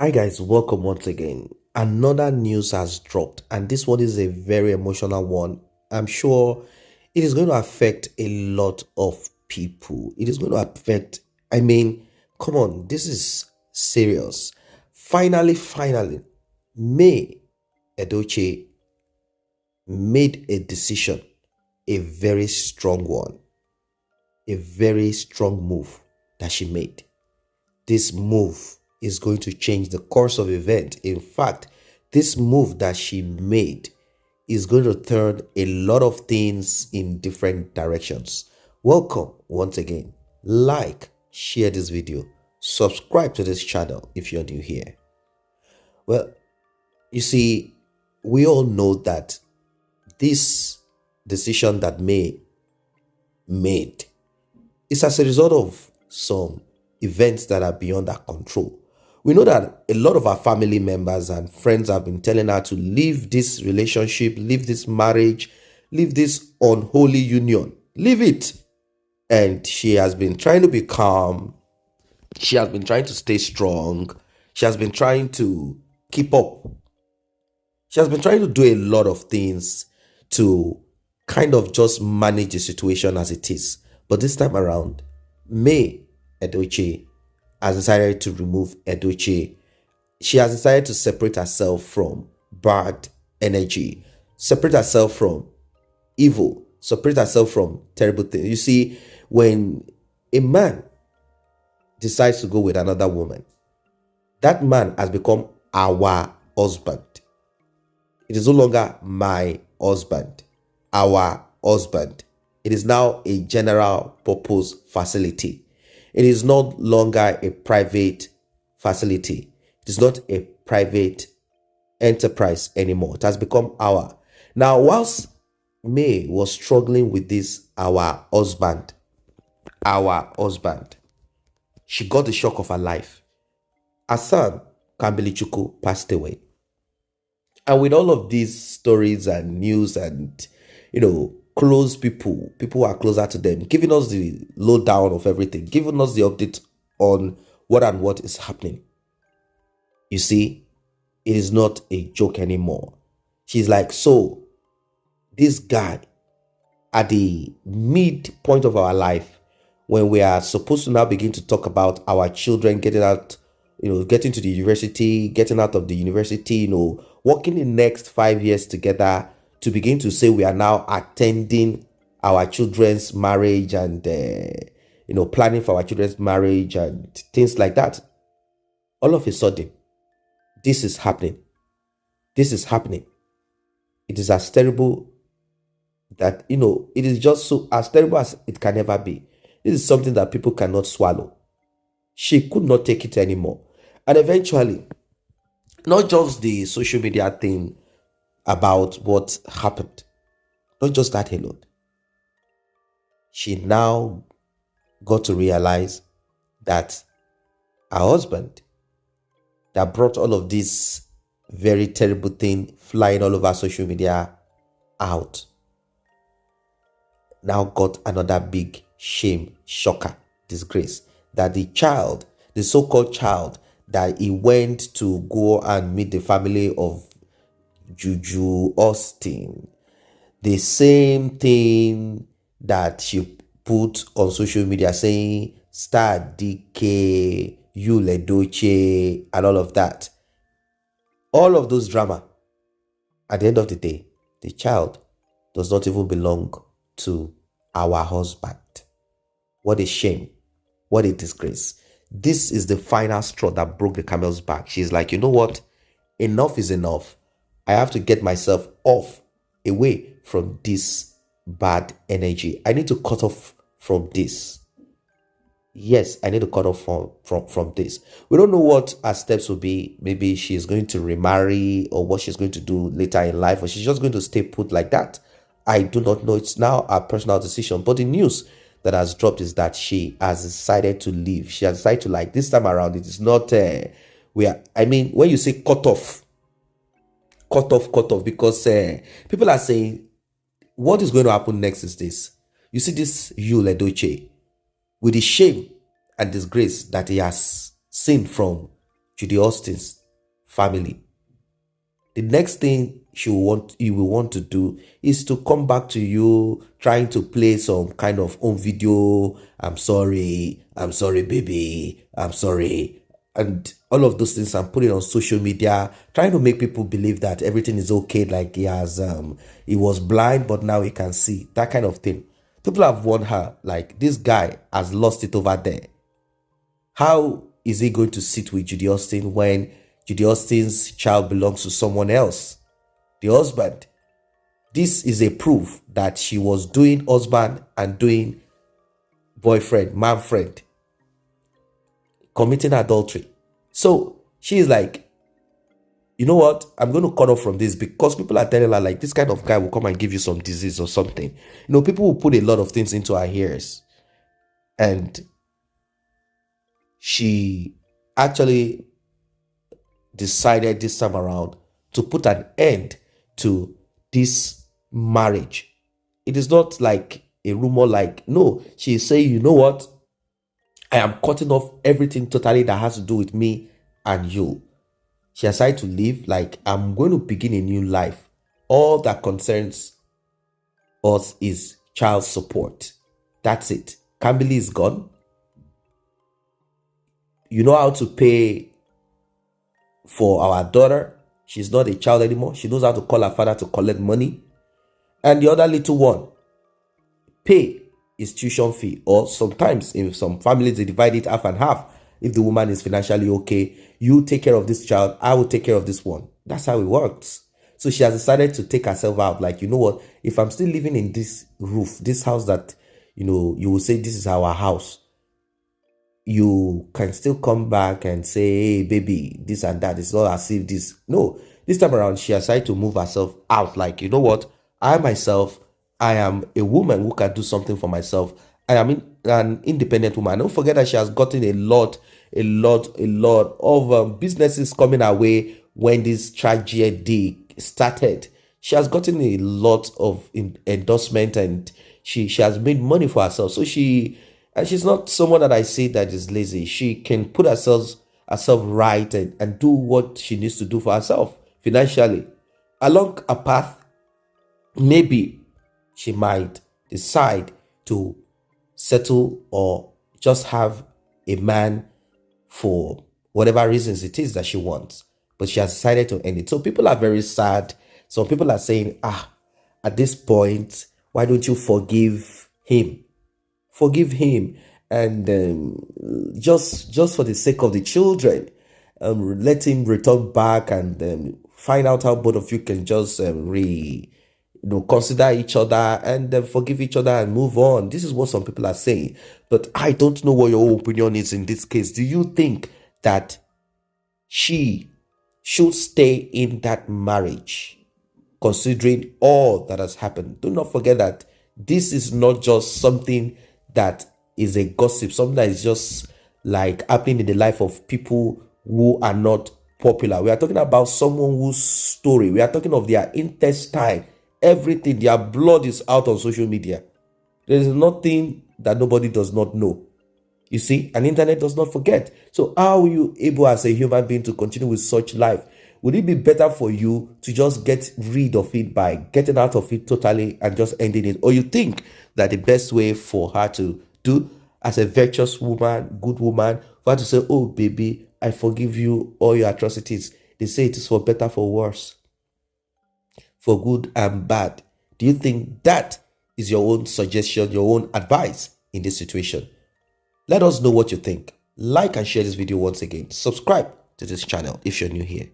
Hi guys, welcome once again. Another news has dropped, and this one is a very emotional one. I'm sure it is going to affect a lot of people. It is going to affect, I mean, come on, this is serious. Finally, May Edochie made a decision, a very strong one, a very strong move that she made. This move is going to change the course of event. In fact, this move that she made is going to turn a lot of things in different directions. Welcome once again. Like, share this video, subscribe to this channel if you're new here. Well, you see, we all know that this decision that May made is as a result of some events that are beyond our control. We know that a lot of our family members and friends have been telling her to leave this relationship, leave this marriage, leave this unholy union, leave it. And she has been trying to be calm. She has been trying to stay strong. She has been trying to keep up. She has been trying to do a lot of things to kind of just manage the situation as it is. But this time around, May Edochie has decided to remove Edochie. She has decided to separate herself from bad energy, separate herself from evil, separate herself from terrible things. You see, when a man decides to go with another woman, that man has become our husband. It is no longer my husband, our husband. It is now a general purpose facility. It is no longer a private facility. It is not a private enterprise anymore. It has become our. Now, whilst May was struggling with this, our husband, she got the shock of her life. Her son, Kambilichuku, passed away. And with all of these stories and news and, close people who are closer to them, giving us the lowdown of everything, giving us the update on what is happening. You see, it is not a joke anymore. She's like, so this guy at the midpoint of our life, when we are supposed to now begin to talk about our children getting out, getting to the university, getting out of the university, working the next 5 years together, to begin to say we are now attending our children's marriage and, planning for our children's marriage and things like that. All of a sudden, this is happening. This is happening. It is as terrible that, it is just so as terrible as it can ever be. This is something that people cannot swallow. She could not take it anymore. And eventually, not just the social media thing about what happened, not just that alone. She now got to realize that her husband that brought all of this very terrible thing flying all over social media out now got another big shame, shocker, disgrace, that the child, the so-called child that he went to go and meet the family of Juju Austin, the same thing that she put on social media saying star DK, you Edochie, and all of that. All of those drama. At the end of the day, the child does not even belong to our husband. What a shame. What a disgrace. This is the final straw that broke the camel's back. She's like, you know what? Enough is enough. I have to get myself away from this bad energy. I need to cut off from this. Yes, I need to cut off from this. We don't know what her steps will be. Maybe she's going to remarry, or what she's going to do later in life, or she's just going to stay put like that. I do not know. It's now a personal decision. But the news that has dropped is that she has decided to leave. She has decided to, this time around, it is not when you say cut off, because people are saying what is going to happen next is this. You see this Edochie, with the shame and disgrace that he has seen from Judy Austin's family. The next thing you will want to do is to come back to you trying to play some kind of home video. I'm sorry, baby, I'm sorry, and all of those things, and put it on social media, trying to make people believe that everything is okay, like he was blind but now he can see, that kind of thing. People have warned her, like, this guy has lost it over there. How is he going to sit with Judy Austin when Judy Austin's child belongs to someone else, the husband? This is a proof that she was doing husband and doing boyfriend, man friend, committing adultery. So she is like, you know what? I'm going to cut off from this, because people are telling her, like, this kind of guy will come and give you some disease or something. You know, people will put a lot of things into her ears. And she actually decided this time around to put an end to this marriage. It is not like a rumor, like, no, she is saying, you know what? I am cutting off everything totally that has to do with me and you. She decided to leave, like, I'm going to begin a new life. All that concerns us is child support. That's it. Camberley is gone. You know how to pay for our daughter. She's not a child anymore. She knows how to call her father to collect money. And the other little one, pay his tuition fee. Or sometimes in some families, they divide it half and half. If the woman is financially okay, you take care of this child, I will take care of this one. That's how it works. So she has decided to take herself out. Like, you know what? If I'm still living in this roof, this house that, you know, you will say this is our house, you can still come back and say, hey, baby, this and that. It's not as if this. No, this time around, she decided to move herself out. Like, you know what? I myself, I am a woman who can do something for myself. I am an independent woman. Don't forget that she has gotten a lot of businesses coming her way when this tragedy started. She has gotten a lot of endorsement, and she has made money for herself. So she's not someone that I say that is lazy. She can put herself right and do what she needs to do for herself financially. Along a path, maybe she might decide to settle or just have a man for whatever reasons it is that she wants. But she has decided to end it. So people are very sad. Some people are saying, at this point, why don't you forgive him? Forgive him. And just for the sake of the children, let him return back and find out how both of you can just consider each other and forgive each other and move on. This is what some people are saying. But I don't know what your opinion is in this case. Do you think that she should stay in that marriage, considering all that has happened? Do not forget that this is not just something that is a gossip, something that is just like happening in the life of people who are not popular. We are talking about someone whose story, we are talking of their intestine, everything, their blood is out on social media. There is nothing that nobody does not know. You see, and internet does not forget. So how are you able as a human being to continue with such life? Would it be better for you to just get rid of it by getting out of it totally and just ending it? Or you think that the best way for her to do, as a virtuous woman, good woman, for her to say, oh baby, I forgive you all your atrocities. They say it is for better, for worse, for good and bad. Do you think that is your own suggestion, your own advice in this situation? Let us know what you think. Like and share this video once again. Subscribe to this channel if you're new here.